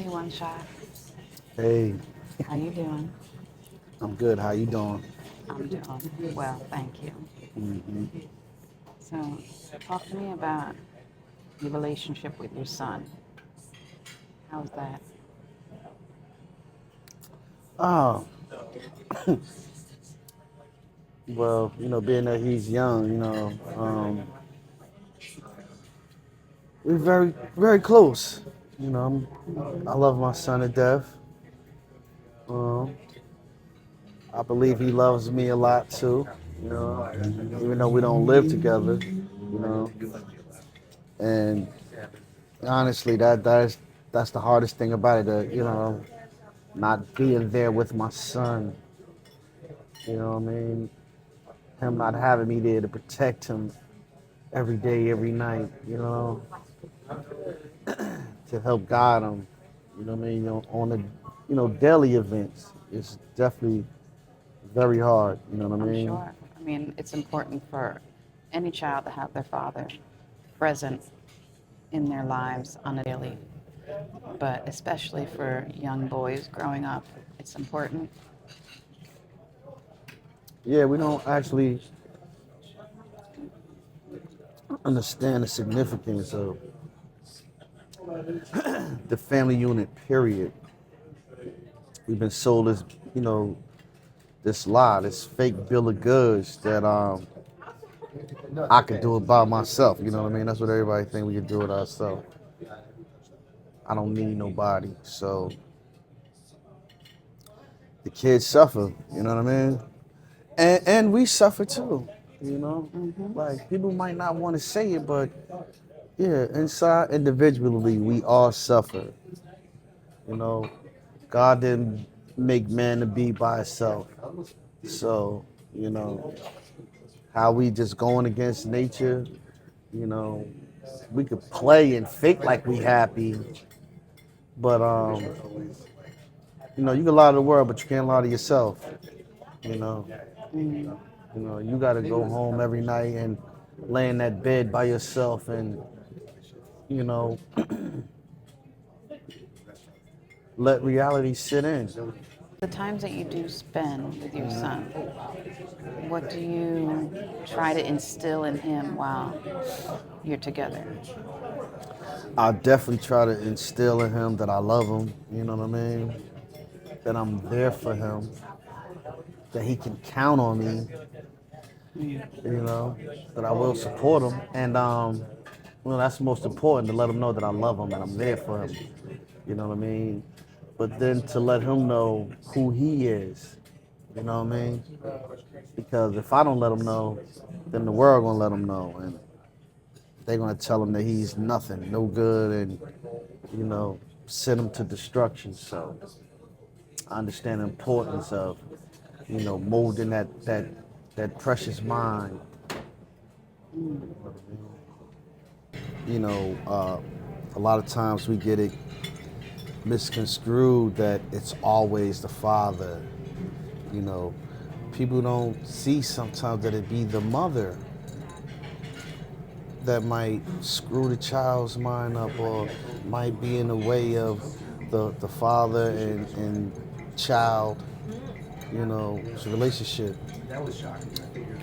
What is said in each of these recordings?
Hey, one shot. Hey, How you doing? I'm good. How you doing? I'm doing well, thank you. hmm So, talk to me about your relationship with your son. How's that? Oh, well, being that he's young, we're very, very close. I love my son to death. Um, I believe he loves me a lot too. Even though we don't live together, and honestly, that's the hardest thing about it. Not being there with my son. You know what I mean? Him not having me there to protect him every day, every night, to help guide him, what I mean, on the, daily events. It's definitely very hard, you know what I I'm mean? sure. I mean, it's important for any child to have their father present in their lives on a daily, but especially for young boys growing up, it's important. Yeah, we don't actually understand the significance of the family unit, period. We've been sold this, you know, this lie, this fake bill of goods that I could do it by myself, you know what I mean? That's what everybody think we can do it ourselves. I don't need nobody. So the kids suffer, you know what I mean? And we suffer too, you know? Hmm. Like people might not want to say it, but yeah, inside individually we all suffer. You know, God didn't make man to be by himself. So, you know, how we just going against nature, you know, we could play and fake like we happy, but you can lie to the world, but you can't lie to yourself. You know, Mm. you got to go home every night and lay in that bed by yourself, and you know, let reality sit in. The times that you do spend with your son, what do you try to instill in him while you're together? I definitely try to instill in him that I love him. You know what I mean? That I'm there for him. That he can count on me. You know, that I will support him, and that's most important to let him know that I love him and I'm there for him. You know what I mean? But then to let him know who he is. You know what I mean? Because if I don't let him know, then the world gonna let him know, and they're gonna tell him that he's nothing, no good, and you know, send him to destruction. So I understand the importance of molding that precious mind. A lot of times we get it misconstrued that it's always the father. You know, people don't see sometimes that it be the mother that might screw the child's mind up or might be in the way of the father and child, relationship.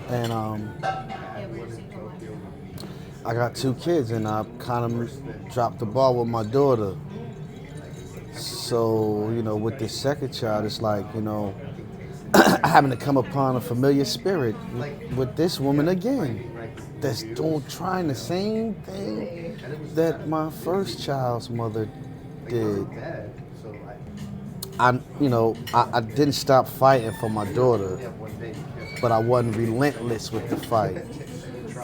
And I got two kids and I kind of dropped the ball with my daughter. So, with this second child, it's like, having to come upon a familiar spirit with this woman again that's doing trying the same thing that my first child's mother did. I didn't stop fighting for my daughter, but I wasn't relentless with the fight.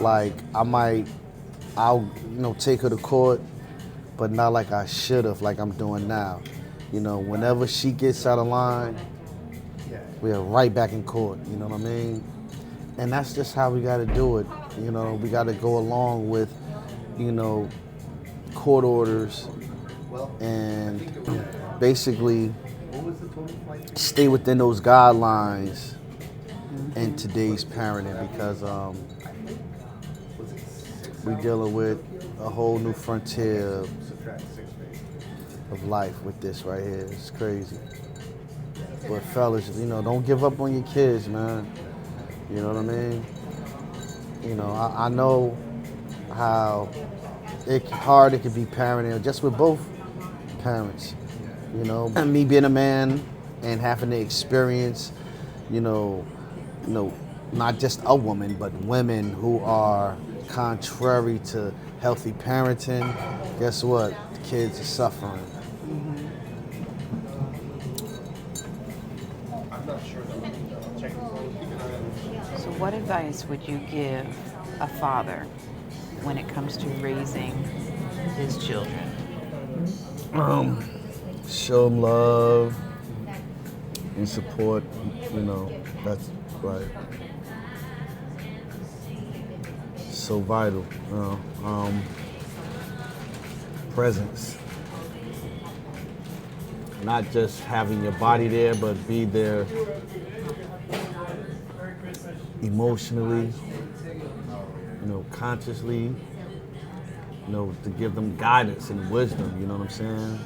Like I'll take her to court, but not like I should have, like I'm doing now. Whenever she gets out of line, we're right back in court. You know what I mean? And that's just how we got to do it. We got to go along with, you know, court orders and basically stay within those guidelines in today's parenting because we're dealing with a whole new frontier of life with this right here. It's crazy. But fellas, don't give up on your kids, man. You know what I mean? I know how hard it can be parenting, just with both parents. And me being a man and having to experience, you know, not just a woman, but women who are contrary to healthy parenting. Guess what? The kids are suffering. So, what advice would you give a father when it comes to raising his children? Show them love and support. That's like so vital. Presence. Not just having your body there, but be there emotionally, consciously, to give them guidance and wisdom, you know what I'm saying?